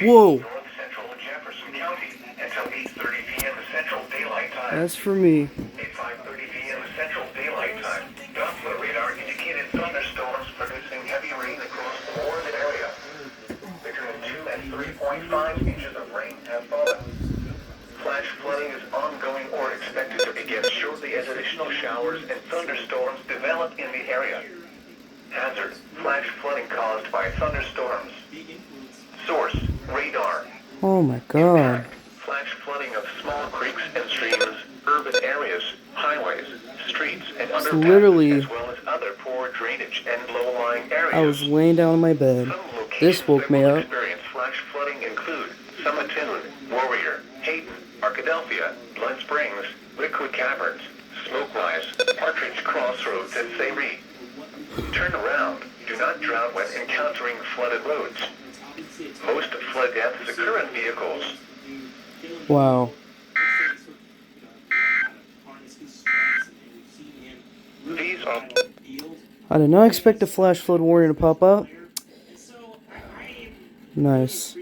Whoa! North Central Jefferson County until 8:30 p.m. Central Daylight Time. That's for me. At 5:30 p.m. Central Daylight Time, Doppler radar indicated thunderstorms producing heavy rain across the Oregon area. Between 2 and 3.5 inches of rain have fallen. Flash flooding is ongoing or expected to begin shortly as additional showers and thunderstorms develop in the area. Hazard: flash flooding caused by thunderstorms. Source: radar. Oh my god. Impact: flash flooding of small creeks and streams, urban areas, highways, streets, and underpasses, literally, as well as other poor drainage and low-lying areas. I was laying down in my bed. Some locations This woke that me will up. experience flash flooding include Summatoon, Warrior, Hayden, Arkadelphia, Blood Springs, Liquid Caverns, Smoke Rise, Partridge Crossroads, and Sayre. Turn around. Do not drown when encountering flooded roads. Most flood deaths occur in vehicles. Wow. These are I did not expect a flash flood warning to pop up. Nice.